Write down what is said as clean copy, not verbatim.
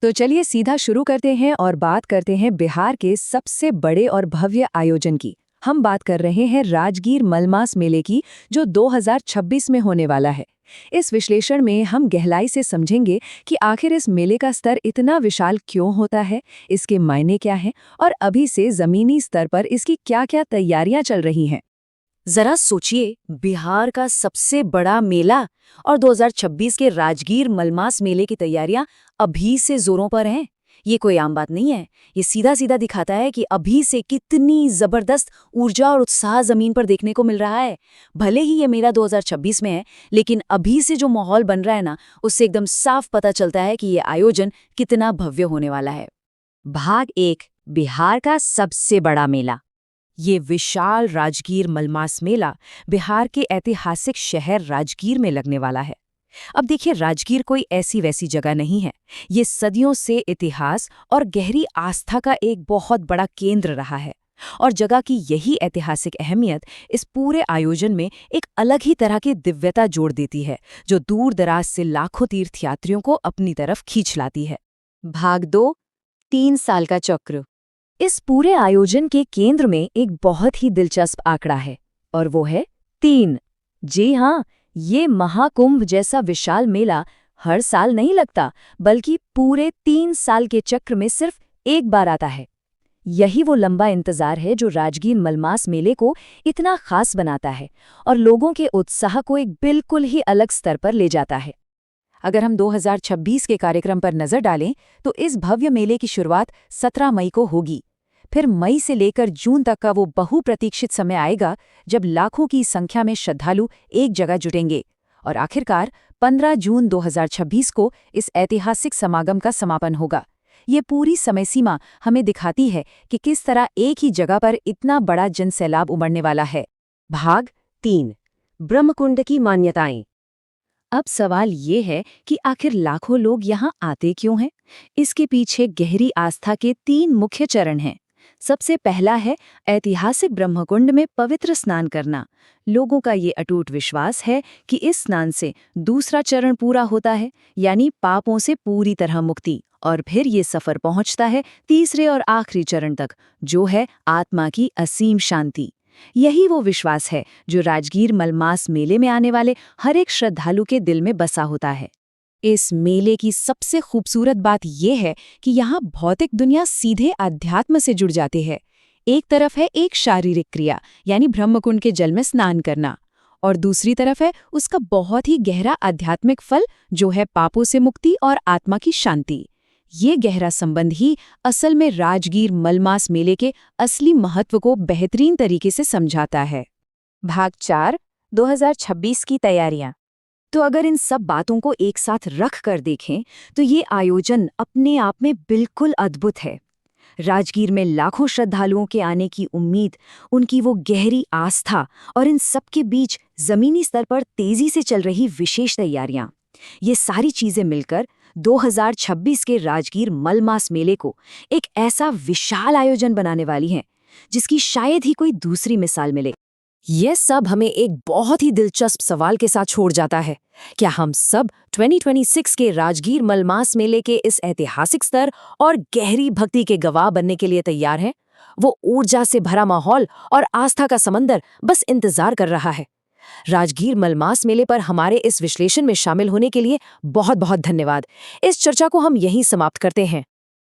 तो चलिए सीधा शुरू करते हैं और बात करते हैं बिहार के सबसे बड़े और भव्य आयोजन की। हम बात कर रहे हैं राजगीर मलमास मेले की, जो 2026 में होने वाला है। इस विश्लेषण में हम गहराई से समझेंगे कि आखिर इस मेले का स्तर इतना विशाल क्यों होता है, इसके मायने क्या हैं और अभी से जमीनी स्तर पर इसकी क्या-क्या तैयारियां चल रही हैं। जरा सोचिए, बिहार का सबसे बड़ा मेला और 2026 के राजगीर मलमास मेले की तैयारियां अभी से जोरों पर हैं। ये कोई आम बात नहीं है। ये सीधा सीधा दिखाता है कि अभी से कितनी जबरदस्त ऊर्जा और उत्साह जमीन पर देखने को मिल रहा है। भले ही ये मेला 2026 में है, लेकिन अभी से जो माहौल बन रहा है ना, उससे एकदम साफ पता चलता है कि ये आयोजन कितना भव्य होने वाला है। भाग 1, बिहार का सबसे बड़ा मेला। ये विशाल राजगीर मलमास मेला बिहार के ऐतिहासिक शहर राजगीर में लगने वाला है। अब देखिए, राजगीर कोई ऐसी वैसी जगह नहीं है। ये सदियों से इतिहास और गहरी आस्था का एक बहुत बड़ा केंद्र रहा है। और जगह की यही ऐतिहासिक अहमियत इस पूरे आयोजन में एक अलग ही तरह की दिव्यता जोड़ देती है, जो दूर दराज से लाखों तीर्थयात्रियों को अपनी तरफ खींच लाती है। भाग 2, 3 साल का चक्र। इस पूरे आयोजन के केंद्र में एक बहुत ही दिलचस्प आंकड़ा है, और वो है 3। जी हाँ, ये महाकुंभ जैसा विशाल मेला हर साल नहीं लगता, बल्कि पूरे 3 साल के चक्र में सिर्फ एक बार आता है। यही वो लंबा इंतजार है जो राजगीर मलमास मेले को इतना खास बनाता है और लोगों के उत्साह को एक बिल्कुल ही अलग स्तर पर ले जाता है। अगर हम 2026 के कार्यक्रम पर नजर डालें, तो इस भव्य मेले की शुरुआत 17 मई को होगी। फिर मई से लेकर जून तक का वो बहुप्रतीक्षित समय आएगा, जब लाखों की संख्या में श्रद्धालु एक जगह जुटेंगे। और आखिरकार 15 जून 2026 को इस ऐतिहासिक समागम का समापन होगा। ये पूरी समय सीमा हमें दिखाती है कि किस तरह एक ही जगह पर इतना बड़ा जनसैलाब उमड़ने वाला है। भाग 3, ब्रह्मकुंड की मान्यताएं। अब सवाल ये है कि आखिर लाखों लोग यहाँ आते क्यों हैं? इसके पीछे गहरी आस्था के 3 मुख्य चरण हैं। सबसे पहला है ऐतिहासिक ब्रह्मकुंड में पवित्र स्नान करना। लोगों का ये अटूट विश्वास है कि इस स्नान से दूसरा चरण पूरा होता है, यानी पापों से पूरी तरह मुक्ति, और फिर ये सफर पहुंचता है तीसरे और आखिरी चरण तक, जो है आत्मा की असीम शांति। यही वो विश्वास है जो राजगीर मलमास मेले में आने वाले हर एक श्रद्धालु के दिल में बसा होता है। इस मेले की सबसे खूबसूरत बात यह है कि यहाँ भौतिक दुनिया सीधे अध्यात्म से जुड़ जाती है। एक तरफ है एक शारीरिक क्रिया, यानी ब्रह्मकुंड के जल में स्नान करना, और दूसरी तरफ है उसका बहुत ही गहरा आध्यात्मिक फल, जो है पापों से मुक्ति और आत्मा की शांति। ये गहरा संबंध ही असल में राजगीर मलमास मेले के असली महत्व को बेहतरीन तरीके से समझाता है। भाग 4, 2026 की तैयारियां। तो अगर इन सब बातों को एक साथ रख कर देखें, तो ये आयोजन अपने आप में बिल्कुल अद्भुत है। राजगीर में लाखों श्रद्धालुओं के आने की उम्मीद, उनकी वो गहरी आस्था, और इन सब के बीच जमीनी स्तर पर तेजी से चल रही विशेष तैयारियां, ये सारी चीजें मिलकर 2026 के राजगीर मलमास मेले को एक ऐसा विशाल आयोजन बनाने वाली हैं, जिसकी शायद ही कोई दूसरी मिसाल मिले। यह सब हमें एक बहुत ही दिलचस्प सवाल के साथ छोड़ जाता है। क्या हम सब 2026 के राजगीर मलमास मेले के इस ऐतिहासिक स्तर और गहरी भक्ति के गवाह बनने के लिए तैयार हैं? वो ऊर्जा से भरा माहौल और आस्था का समंदर बस इंतजार कर रहा है। राजगीर मलमास मेले पर हमारे इस विश्लेषण में शामिल होने के लिए बहुत बहुत धन्यवाद। इस चर्चा को हम यहीं समाप्त करते हैं।